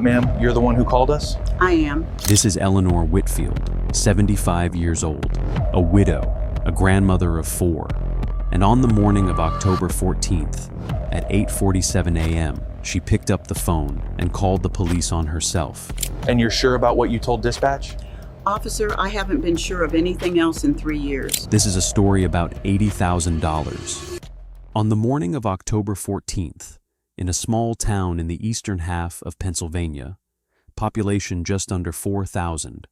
Ma'am, you're the one who called us? I am. This is Eleanor Whitfield, 75 years old, a widow, a grandmother of 4. And on the morning of October 14th, at 8:47 a.m., she picked up the phone and called the police on herself. And you're sure about what you told dispatch? Officer, I haven't been sure of anything else in 3 years. This is a story about $80,000. On the morning of October 14th, in a small town in the eastern half of Pennsylvania, population just under 4,000,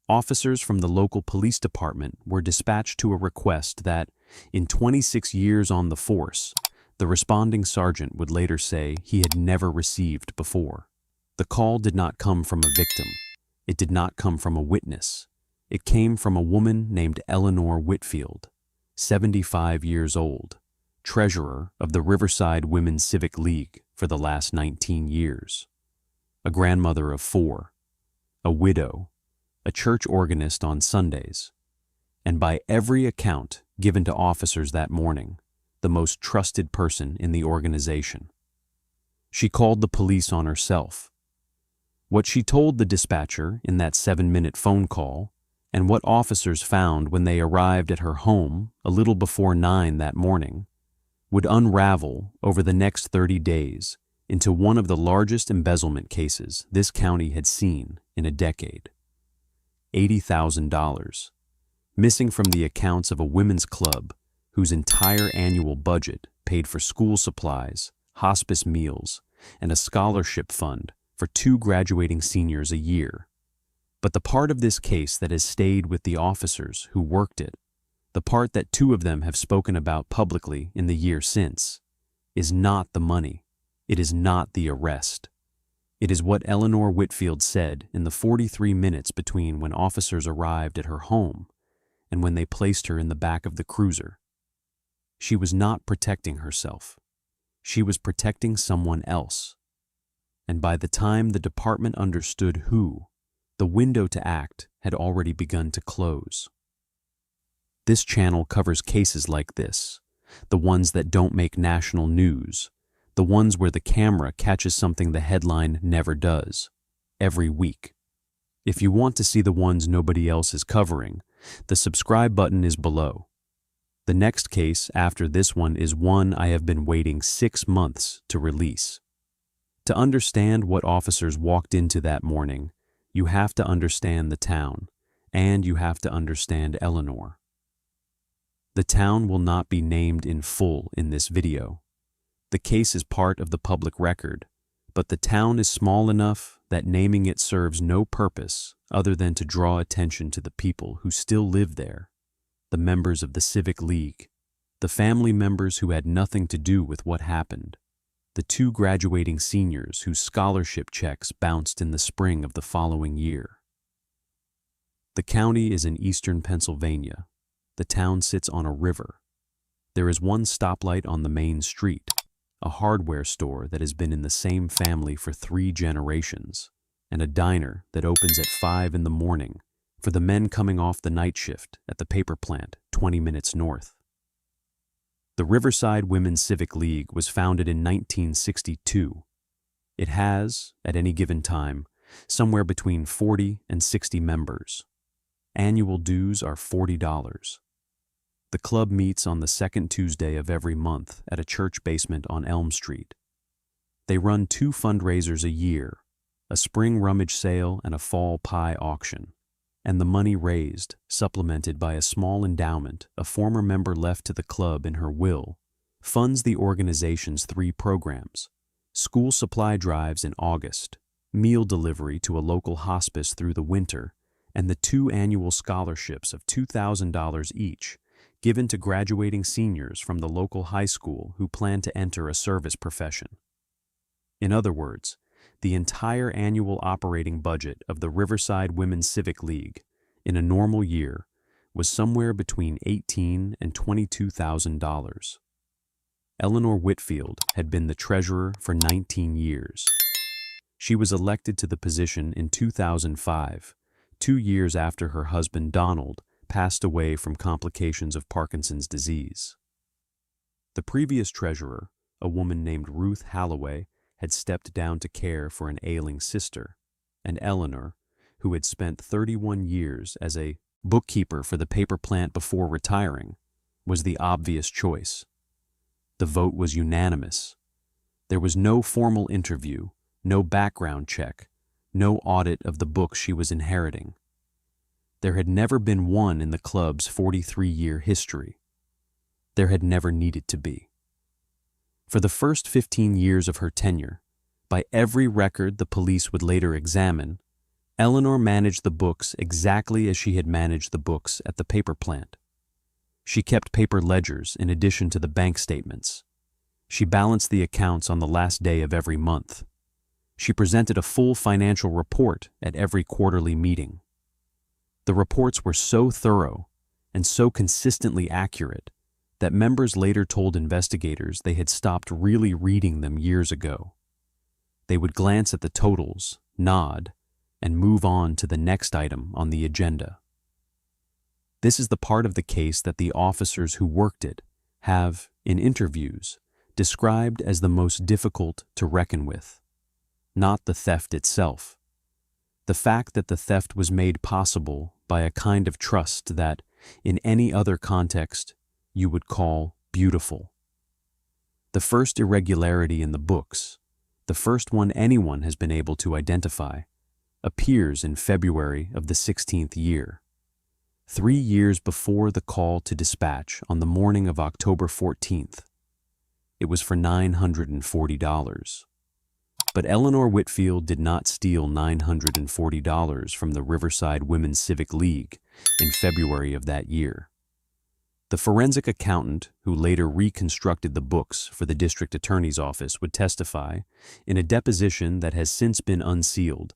officers from the local police department were dispatched to a request that, in 26 years on the force, the responding sergeant would later say he had never received before. The call did not come from a victim. It did not come from a witness. It came from a woman named Eleanor Whitfield, 75 years old, treasurer of the Riverside Women's Civic League for the last 19 years, a grandmother of 4, a widow, a church organist on Sundays, and by every account given to officers that morning, the most trusted person in the organization. She called the police on herself. What she told the dispatcher in that 7-minute phone call, and what officers found when they arrived at her home a little before 9 that morning, would unravel over the next 30 days into one of the largest embezzlement cases this county had seen in a decade. $80,000, missing from the accounts of a women's club whose entire annual budget paid for school supplies, hospice meals, and a scholarship fund for 2 graduating seniors a year. But the part of this case that has stayed with the officers who worked it, the part that 2 of them have spoken about publicly in the year since, is not the money. It is not the arrest. It is what Eleanor Whitfield said in the 43 minutes between when officers arrived at her home and when they placed her in the back of the cruiser. She was not protecting herself. She was protecting someone else. And by the time the department understood who, the window to act had already begun to close. This channel covers cases like this, the ones that don't make national news, the ones where the camera catches something the headline never does, every week. If you want to see the ones nobody else is covering, the subscribe button is below. The next case after this one is one I have been waiting 6 months to release. To understand what officers walked into that morning, you have to understand the town, and you have to understand Eleanor. The town will not be named in full in this video. The case is part of the public record, but the town is small enough that naming it serves no purpose other than to draw attention to the people who still live there, the members of the Civic League, the family members who had nothing to do with what happened, the 2 graduating seniors whose scholarship checks bounced in the spring of the following year. The county is in eastern Pennsylvania. The town sits on a river. There is one stoplight on the main street, a hardware store that has been in the same family for 3 generations, and a diner that opens at 5 in the morning for the men coming off the night shift at the paper plant 20 minutes north. The Riverside Women's Civic League was founded in 1962. It has, at any given time, somewhere between 40 and 60 members. Annual dues are $40. The club meets on the 2nd Tuesday of every month at a church basement on Elm Street. They run 2 fundraisers a year, a spring rummage sale and a fall pie auction, and the money raised, supplemented by a small endowment a former member left to the club in her will, funds the organization's 3 programs: school supply drives in August, meal delivery to a local hospice through the winter, and the 2 annual scholarships of $2,000 each given to graduating seniors from the local high school who plan to enter a service profession. In other words, the entire annual operating budget of the Riverside Women's Civic League in a normal year was somewhere between $18,000 and $22,000. Eleanor Whitfield had been the treasurer for 19 years. She was elected to the position in 2005, 2 years after her husband Donald passed away from complications of Parkinson's disease. The previous treasurer, a woman named Ruth Halloway, had stepped down to care for an ailing sister, and Eleanor, who had spent 31 years as a bookkeeper for the paper plant before retiring, was the obvious choice. The vote was unanimous. There was no formal interview, no background check, no audit of the books she was inheriting. There had never been one in the club's 43-year history. There had never needed to be. For the first 15 years of her tenure, by every record the police would later examine, Eleanor managed the books exactly as she had managed the books at the paper plant. She kept paper ledgers in addition to the bank statements. She balanced the accounts on the last day of every month. She presented a full financial report at every quarterly meeting. The reports were so thorough and so consistently accurate that members later told investigators they had stopped really reading them years ago. They would glance at the totals, nod, and move on to the next item on the agenda. This is the part of the case that the officers who worked it have, in interviews, described as the most difficult to reckon with. Not the theft itself. The fact that the theft was made possible by a kind of trust that, in any other context, you would call beautiful. The first irregularity in the books, the first one anyone has been able to identify, appears in February of the 16th year. 3 years before the call to dispatch on the morning of October 14th. It was for $940. But Eleanor Whitfield did not steal $940 from the Riverside Women's Civic League in February of that year. The forensic accountant who later reconstructed the books for the district attorney's office would testify, in a deposition that has since been unsealed,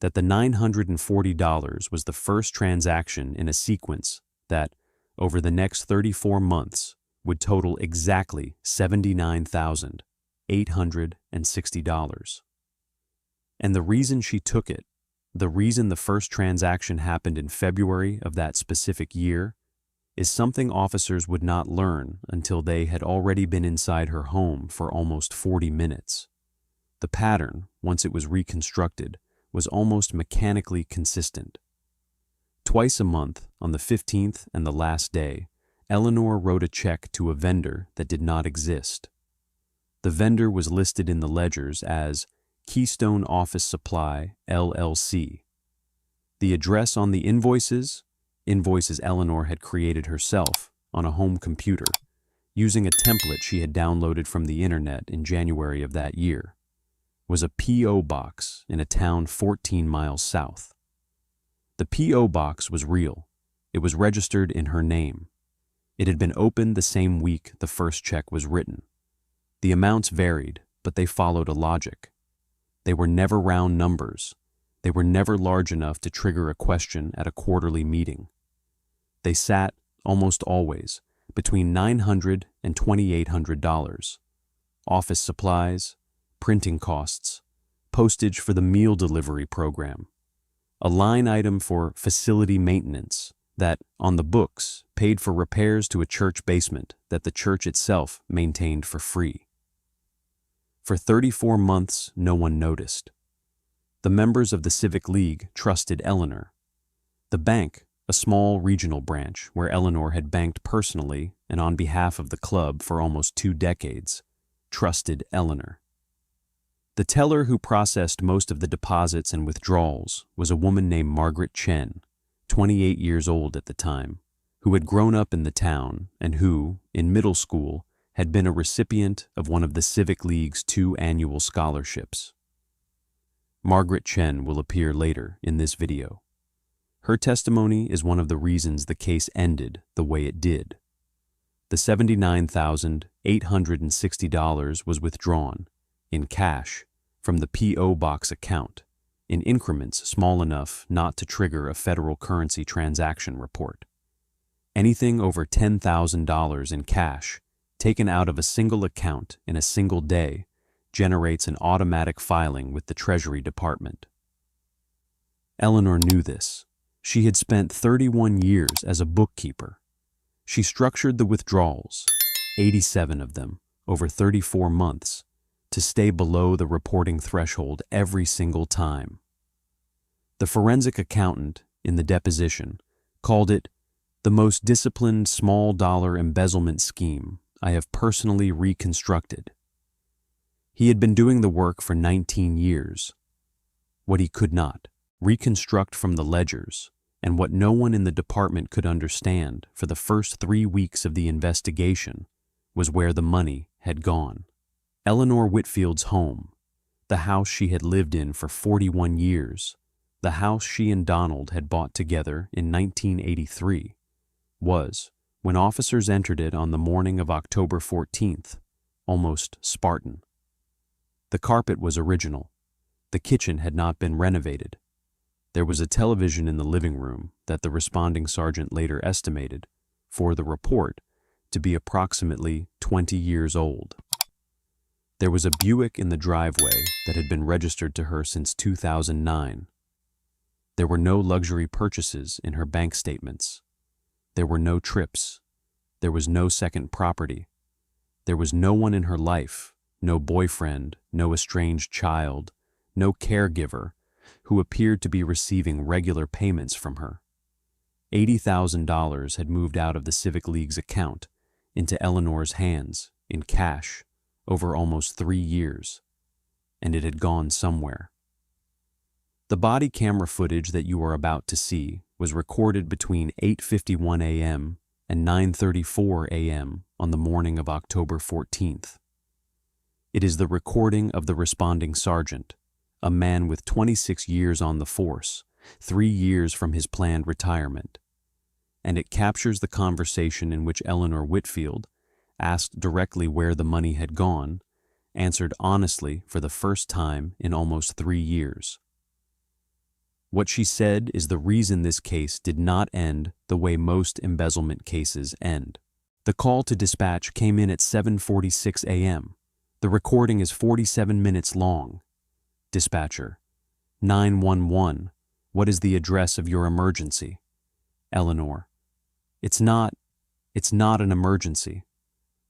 that the $940 was the first transaction in a sequence that, over the next 34 months, would total exactly $79,860. And the reason she took it, the reason the first transaction happened in February of that specific year, is something officers would not learn until they had already been inside her home for almost 40 minutes. The pattern, once it was reconstructed, was almost mechanically consistent. Twice a month, on the 15th and the last day, Eleanor wrote a check to a vendor that did not exist. The vendor was listed in the ledgers as Keystone Office Supply, LLC. The address on the invoices Eleanor had created herself on a home computer, using a template she had downloaded from the internet in January of that year, was a P.O. box in a town 14 miles south. The P.O. box was real. It was registered in her name. It had been opened the same week the first check was written. The amounts varied, but they followed a logic. They were never round numbers. They were never large enough to trigger a question at a quarterly meeting. They sat, almost always, between $900 and $2,800. Office supplies, printing costs, postage for the meal delivery program, a line item for facility maintenance that, on the books, paid for repairs to a church basement that the church itself maintained for free. For 34 months, no one noticed. The members of the Civic League trusted Eleanor. The bank, a small regional branch where Eleanor had banked personally and on behalf of the club for almost 2 decades, trusted Eleanor. The teller who processed most of the deposits and withdrawals was a woman named Margaret Chen, 28 years old at the time, who had grown up in the town and who, in middle school, had been a recipient of one of the Civic League's 2 annual scholarships. Margaret Chen will appear later in this video. Her testimony is one of the reasons the case ended the way it did. The $79,860 was withdrawn, in cash, from the P.O. Box account, in increments small enough not to trigger a federal currency transaction report. Anything over $10,000 in cash, taken out of a single account in a single day, generates an automatic filing with the Treasury Department. Eleanor knew this. She had spent 31 years as a bookkeeper. She structured the withdrawals, 87 of them, over 34 months, to stay below the reporting threshold every single time. The forensic accountant, in the deposition, called it the most disciplined small-dollar embezzlement scheme I have personally reconstructed. He had been doing the work for 19 years. What he could not reconstruct from the ledgers, and what no one in the department could understand for the first 3 weeks of the investigation, was where the money had gone. Eleanor Whitfield's home, the house she had lived in for 41 years, the house she and Donald had bought together in 1983, was, when officers entered it on the morning of October 14th, almost Spartan. The carpet was original. The kitchen had not been renovated. There was a television in the living room that the responding sergeant later estimated, for the report, to be approximately 20 years old. There was a Buick in the driveway that had been registered to her since 2009. There were no luxury purchases in her bank statements. There were no trips. There was no second property. There was no one in her life, no boyfriend, no estranged child, no caregiver, who appeared to be receiving regular payments from her. $80,000 had moved out of the Civic League's account into Eleanor's hands in cash over almost 3 years, and it had gone somewhere. The body camera footage that you are about to see was recorded between 8:51 a.m. and 9:34 a.m. on the morning of October 14th. It is the recording of the responding sergeant, a man with 26 years on the force, 3 years from his planned retirement, and it captures the conversation in which Eleanor Whitfield, asked directly where the money had gone, answered honestly for the first time in almost 3 years. What she said is the reason this case did not end the way most embezzlement cases end. The call to dispatch came in at 7:46 a.m. The recording is 47 minutes long. Dispatcher: 911. What is the address of your emergency? Eleanor: It's not an emergency.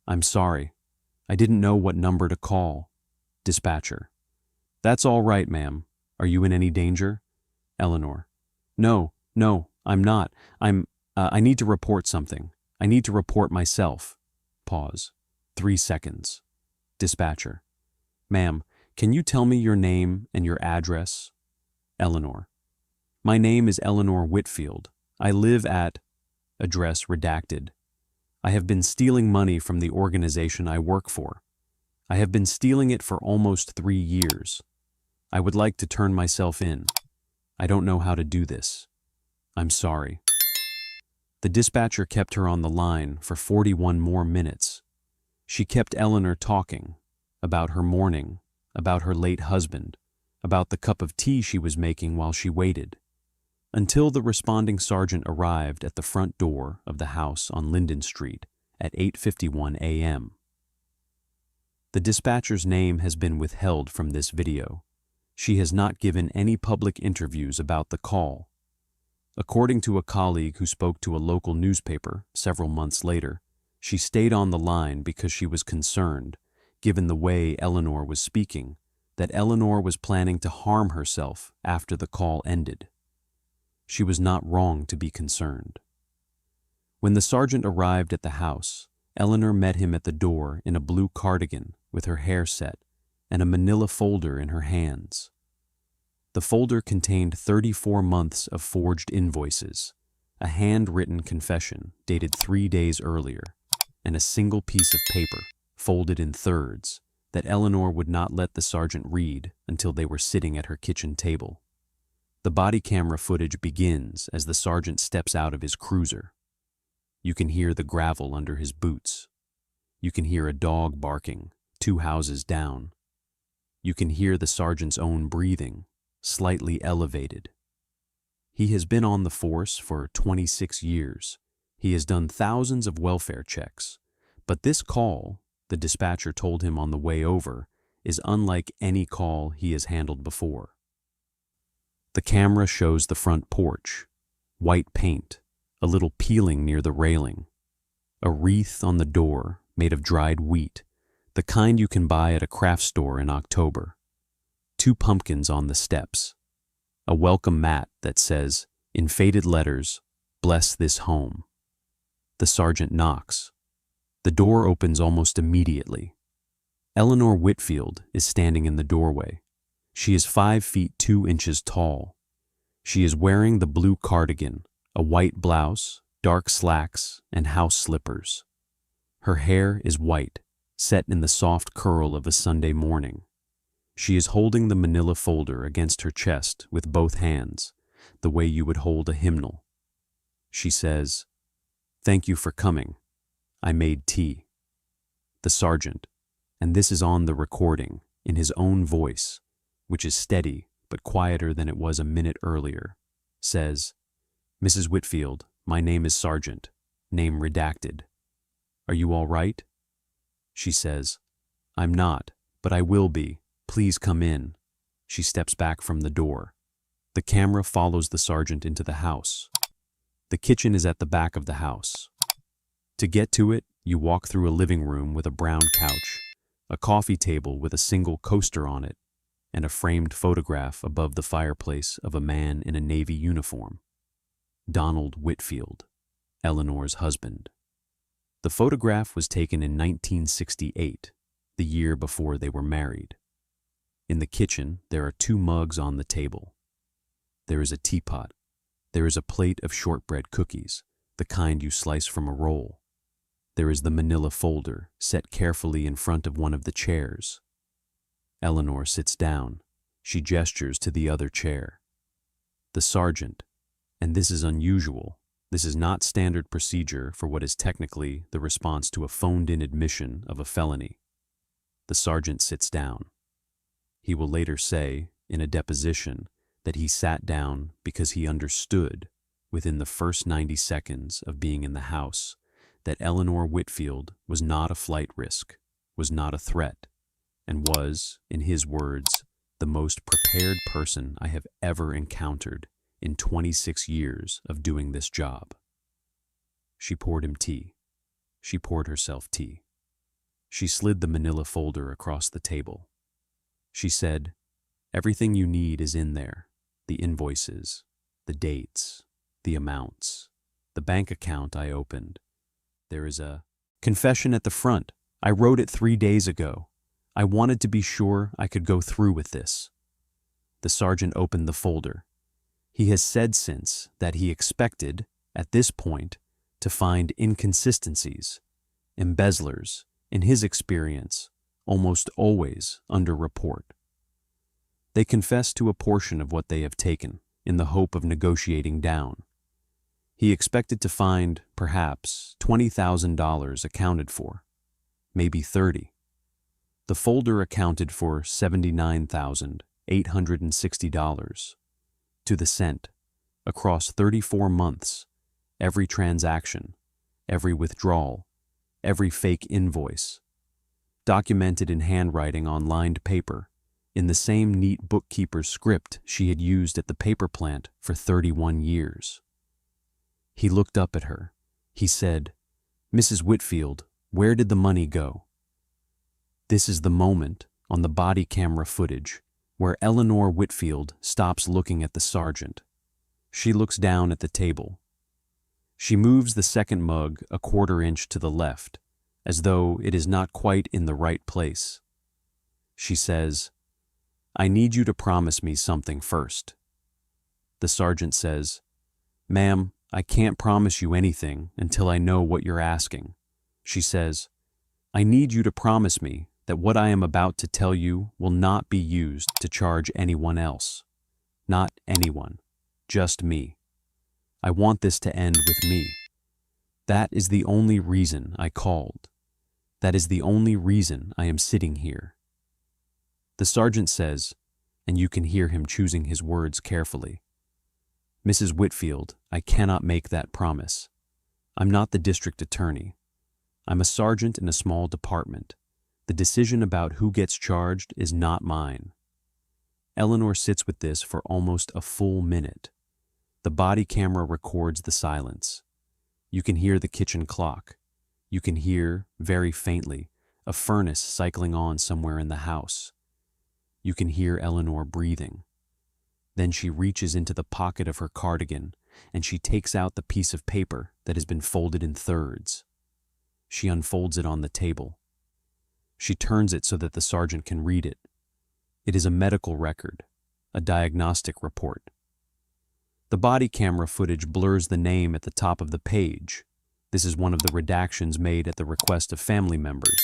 I'm sorry. I didn't know what number to call. Dispatcher: That's all right, ma'am. Are you in any danger? Eleanor: No, I'm not. I need to report something. I need to report myself. Pause. 3 seconds. Dispatcher: Ma'am, can you tell me your name and your address? Eleanor: My name is Eleanor Whitfield. I live at... Address redacted. I have been stealing money from the organization I work for. I have been stealing it for almost 3 years. I would like to turn myself in. I don't know how to do this. I'm sorry. The dispatcher kept her on the line for 41 more minutes. She kept Eleanor talking about her morning, about her late husband, about the cup of tea she was making while she waited, until the responding sergeant arrived at the front door of the house on Linden Street at 8:51 a.m. The dispatcher's name has been withheld from this video. She has not given any public interviews about the call. According to a colleague who spoke to a local newspaper several months later, she stayed on the line because she was concerned, given the way Eleanor was speaking, that Eleanor was planning to harm herself after the call ended. She was not wrong to be concerned. When the sergeant arrived at the house, Eleanor met him at the door in a blue cardigan with her hair set and a manila folder in her hands. The folder contained 34 months of forged invoices, a handwritten confession dated 3 days earlier, and a single piece of paper, folded in thirds, that Eleanor would not let the sergeant read until they were sitting at her kitchen table. The body camera footage begins as the sergeant steps out of his cruiser. You can hear the gravel under his boots. You can hear a dog barking 2 houses down. You can hear the sergeant's own breathing, slightly elevated. He has been on the force for 26 years. He has done thousands of welfare checks, but this call, the dispatcher told him on the way over, is unlike any call he has handled before. The camera shows the front porch, white paint, a little peeling near the railing, a wreath on the door made of dried wheat, The kind you can buy at a craft store in October. 2 pumpkins on the steps. A welcome mat that says, in faded letters, "Bless this home." The sergeant knocks. The door opens almost immediately. Eleanor Whitfield is standing in the doorway. She is 5 feet 2 inches tall. She is wearing the blue cardigan, a white blouse, dark slacks, and house slippers. Her hair is white, set in the soft curl of a Sunday morning. She is holding the manila folder against her chest with both hands, the way you would hold a hymnal. She says, "Thank you for coming. I made tea." The sergeant, and this is on the recording, in his own voice, which is steady but quieter than it was a minute earlier, says, "Mrs. Whitfield, my name is Sergeant, name redacted. Are you all right?" She says, "I'm not, but I will be. Please come in." She steps back from the door. The camera follows the sergeant into the house. The kitchen is at the back of the house. To get to it, you walk through a living room with a brown couch, a coffee table with a single coaster on it, and a framed photograph above the fireplace of a man in a Navy uniform. Donald Whitfield, Eleanor's husband. The photograph was taken in 1968, the year before they were married. In the kitchen, there are 2 mugs on the table. There is a teapot. There is a plate of shortbread cookies, the kind you slice from a roll. There is the manila folder, set carefully in front of one of the chairs. Eleanor sits down. She gestures to the other chair. The sergeant, and this is unusual, this is not standard procedure for what is technically the response to a phoned-in admission of a felony. The sergeant sits down. He will later say, in a deposition, that he sat down because he understood, within the first 90 seconds of being in the house, that Eleanor Whitfield was not a flight risk, was not a threat, and was, in his words, the most prepared person I have ever encountered in 26 years of doing this job. She poured him tea. She poured herself tea. She slid the manila folder across the table. She said, "Everything you need is in there. The invoices, the dates, the amounts, the bank account I opened. There is a confession at the front. I wrote it 3 days ago. I wanted to be sure I could go through with this." The sergeant opened the folder. He has said since that he expected, at this point, to find inconsistencies, embezzlers, in his experience, almost always under report. They confess to a portion of what they have taken, in the hope of negotiating down. He expected to find, perhaps, $20,000 accounted for, maybe 30. The folder accounted for $79,860, to the cent, across 34 months, every transaction, every withdrawal, every fake invoice, documented in handwriting on lined paper, in the same neat bookkeeper's script she had used at the paper plant for 31 years. He looked up at her. He said, "Mrs. Whitfield, where did the money go?" This is the moment, on the body camera footage, where Eleanor Whitfield stops looking at the sergeant. She looks down at the table. She moves the second mug a 1/4 inch to the left, as though it is not quite in the right place. She says, "I need you to promise me something first." The sergeant says, "Ma'am, I can't promise you anything until I know what you're asking." She says, "I need you to promise me that what I am about to tell you will not be used to charge anyone else. Not anyone, just me. I want this to end with me. That is the only reason I called. That is the only reason I am sitting here." The sergeant says, and you can hear him choosing his words carefully, "Mrs. Whitfield, I cannot make that promise. I'm not the district attorney. I'm a sergeant in a small department. The decision about who gets charged is not mine." Eleanor sits with this for almost a full minute. The body camera records the silence. You can hear the kitchen clock. You can hear, very faintly, a furnace cycling on somewhere in the house. You can hear Eleanor breathing. Then she reaches into the pocket of her cardigan and she takes out the piece of paper that has been folded in thirds. She unfolds it on the table. She turns it so that the sergeant can read it. It is a medical record, a diagnostic report. The body camera footage blurs the name at the top of the page. This is one of the redactions made at the request of family members.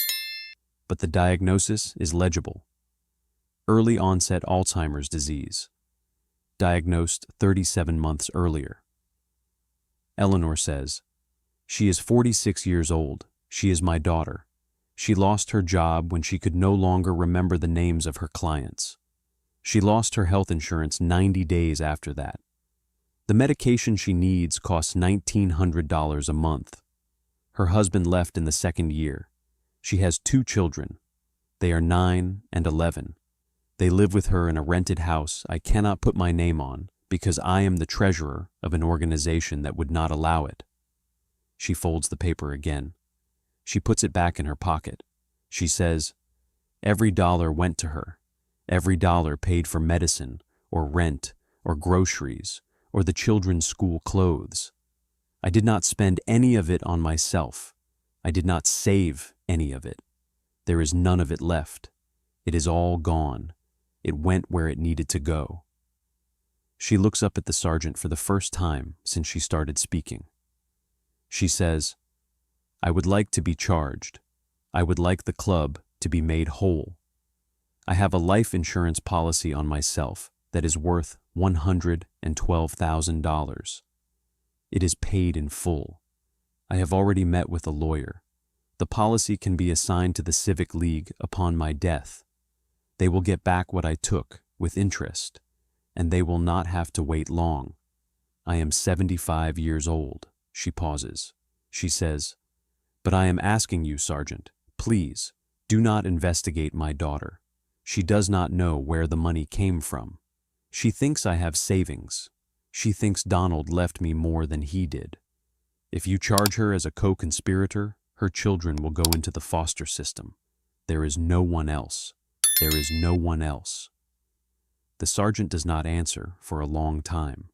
But the diagnosis is legible. Early onset Alzheimer's disease. Diagnosed 37 months earlier. Eleanor says, "She is 46 years old. She is my daughter. She lost her job when she could no longer remember the names of her clients. She lost her health insurance 90 days after that. The medication she needs costs $1,900 a month. Her husband left in the second year. She has 2 children. They are 9 and 11. They live with her in a rented house I cannot put my name on because I am the treasurer of an organization that would not allow it." She folds the paper again. She puts it back in her pocket. She says, "Every dollar went to her. Every dollar paid for medicine or rent or groceries or the children's school clothes. I did not spend any of it on myself. I did not save any of it. There is none of it left. It is all gone. It went where it needed to go." She looks up at the sergeant for the first time since she started speaking. She says, "I would like to be charged. I would like the club to be made whole. I have a life insurance policy on myself that is worth $112,000. It is paid in full. I have already met with a lawyer. The policy can be assigned to the Civic League upon my death. They will get back what I took with interest, and they will not have to wait long. I am 75 years old." She pauses. She says, "But I am asking you, Sergeant, please, do not investigate my daughter. She does not know where the money came from. She thinks I have savings. She thinks Donald left me more than he did. If you charge her as a co-conspirator, her children will go into the foster system. There is no one else. There is no one else." The sergeant does not answer for a long time.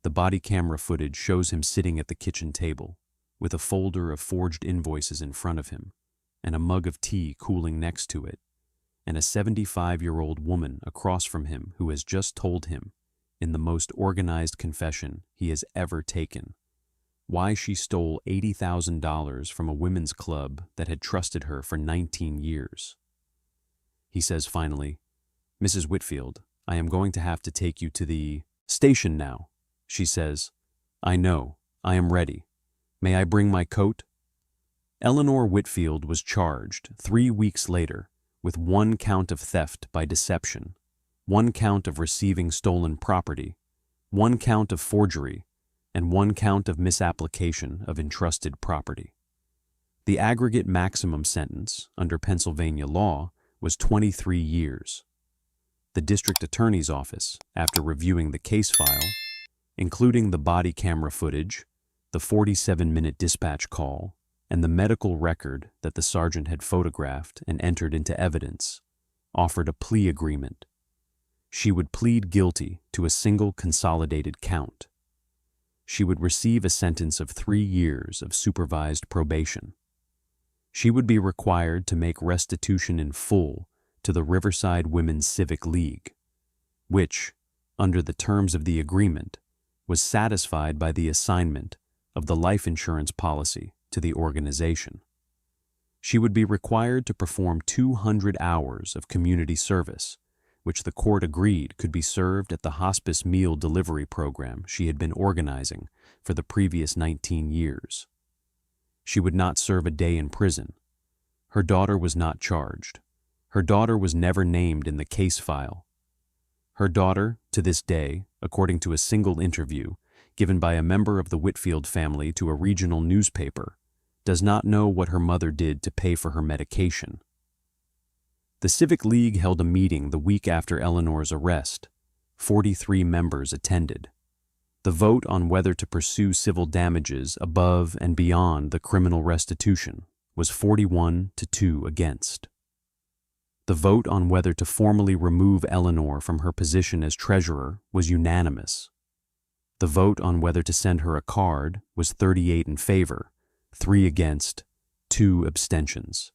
The body camera footage shows him sitting at the kitchen table, with a folder of forged invoices in front of him, and a mug of tea cooling next to it, and a 75-year-old woman across from him who has just told him, in the most organized confession he has ever taken, why she stole $80,000 from a women's club that had trusted her for 19 years. He says finally, "Mrs. Whitfield, I am going to have to take you to the station now." She says, "I know. I am ready. May I bring my coat?" Eleanor Whitfield was charged 3 weeks later with 1 count of theft by deception, 1 count of receiving stolen property, 1 count of forgery, and 1 count of misapplication of entrusted property. The aggregate maximum sentence under Pennsylvania law was 23 years. The district attorney's office, after reviewing the case file, including the body camera footage, the 47-minute dispatch call, and the medical record that the sergeant had photographed and entered into evidence, offered a plea agreement. She would plead guilty to a single consolidated count. She would receive a sentence of 3 years of supervised probation. She would be required to make restitution in full to the Riverside Women's Civic League, which, under the terms of the agreement, was satisfied by the assignment of the life insurance policy to the organization. She would be required to perform 200 hours of community service, which the court agreed could be served at the hospice meal delivery program she had been organizing for the previous 19 years. She would not serve a day in prison. Her daughter was not charged. Her daughter was never named in the case file. Her daughter, to this day, according to a single interview given by a member of the Whitfield family to a regional newspaper, does not know what her mother did to pay for her medication. The Civic League held a meeting the week after Eleanor's arrest. 43 members attended. The vote on whether to pursue civil damages above and beyond the criminal restitution was 41 to 2 against. The vote on whether to formally remove Eleanor from her position as treasurer was unanimous. The vote on whether to send her a card was 38 in favor, 3 against, 2 abstentions.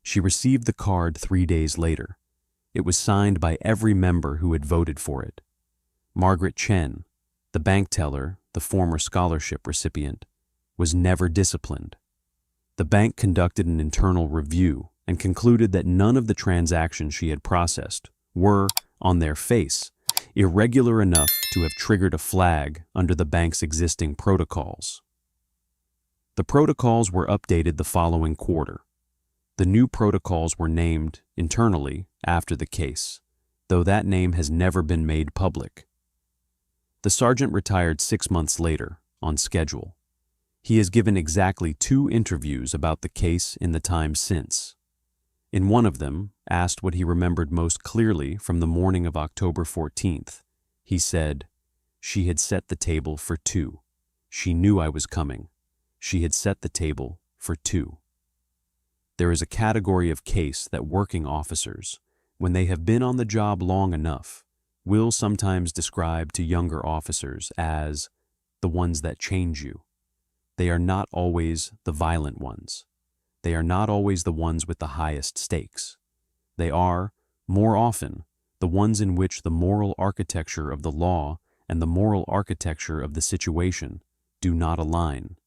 She received the card 3 days later. It was signed by every member who had voted for it. Margaret Chen, the bank teller, the former scholarship recipient, was never disciplined. The bank conducted an internal review and concluded that none of the transactions she had processed were, on their face, irregular enough to have triggered a flag under the bank's existing protocols. The protocols were updated the following quarter. The new protocols were named internally after the case, though that name has never been made public. The sergeant retired 6 months later, on schedule. He has given exactly 2 interviews about the case in the time since. In one of them, asked what he remembered most clearly from the morning of October 14th, he said, "She had set the table for 2. She knew I was coming. She had set the table for 2. There is a category of case that working officers, when they have been on the job long enough, will sometimes describe to younger officers as the ones that change you. They are not always the violent ones. They are not always the ones with the highest stakes. They are, more often, the ones in which the moral architecture of the law and the moral architecture of the situation do not align,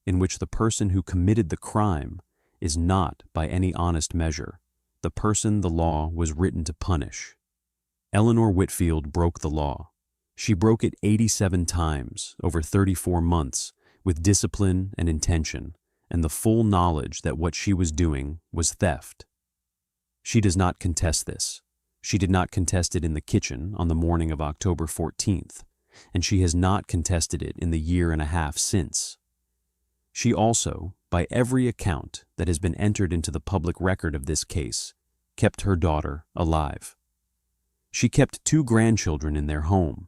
in which the person who committed the crime is not, by any honest measure, the person the law was written to punish. Eleanor Whitfield broke the law. She broke it 87 times over 34 months with discipline and intention, and the full knowledge that what she was doing was theft. She does not contest this. She did not contest it in the kitchen on the morning of October 14th, and she has not contested it in the year and a half since. She also, by every account that has been entered into the public record of this case, kept her daughter alive. She kept 2 grandchildren in their home.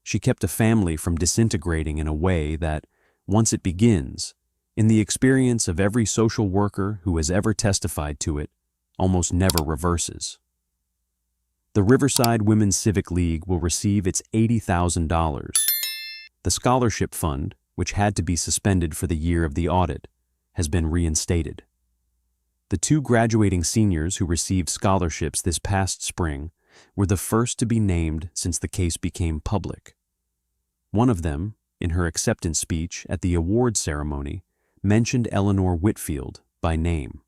She kept a family from disintegrating in a way that, once it begins, in the experience of every social worker who has ever testified to it, almost never reverses. The Riverside Women's Civic League will receive its $80,000. The scholarship fund, which had to be suspended for the year of the audit, has been reinstated. The 2 graduating seniors who received scholarships this past spring were the first to be named since the case became public. One of them, in her acceptance speech at the award ceremony, mentioned Eleanor Whitfield by name.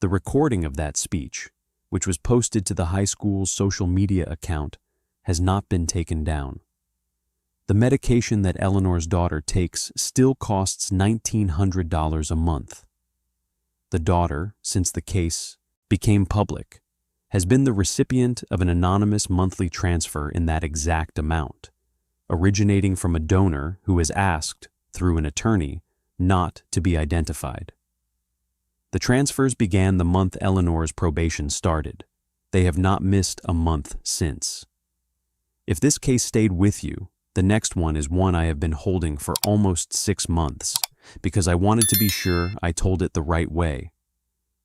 The recording of that speech, which was posted to the high school's social media account, has not been taken down. The medication that Eleanor's daughter takes still costs $1,900 a month. The daughter, since the case became public, has been the recipient of an anonymous monthly transfer in that exact amount, originating from a donor who has asked, through an attorney, not to be identified. The transfers began the month Eleanor's probation started. They have not missed a month since. If this case stayed with you, the next one is one I have been holding for almost 6 months, because I wanted to be sure I told it the right way.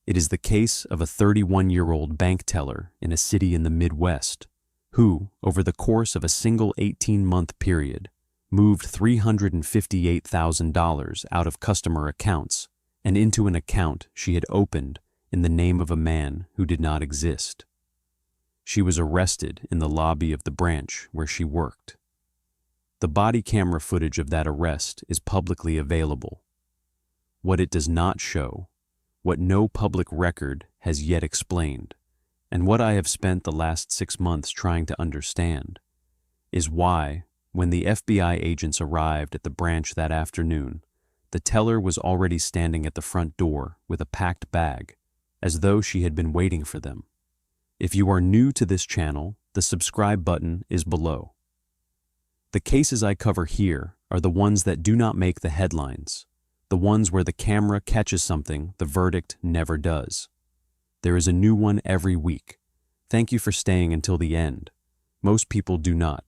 It is the case of a 31-year-old bank teller in a city in the Midwest, who, over the course of a single 18-month period, moved $358,000 out of customer accounts and into an account she had opened in the name of a man who did not exist. She was arrested in the lobby of the branch where she worked. The body camera footage of that arrest is publicly available. What it does not show, what no public record has yet explained, and what I have spent the last 6 months trying to understand, is why, when the FBI agents arrived at the branch that afternoon, the teller was already standing at the front door with a packed bag, as though she had been waiting for them. If you are new to this channel, the subscribe button is below. The cases I cover here are the ones that do not make the headlines, the ones where the camera catches something the verdict never does. There is a new one every week. Thank you for staying until the end. Most people do not.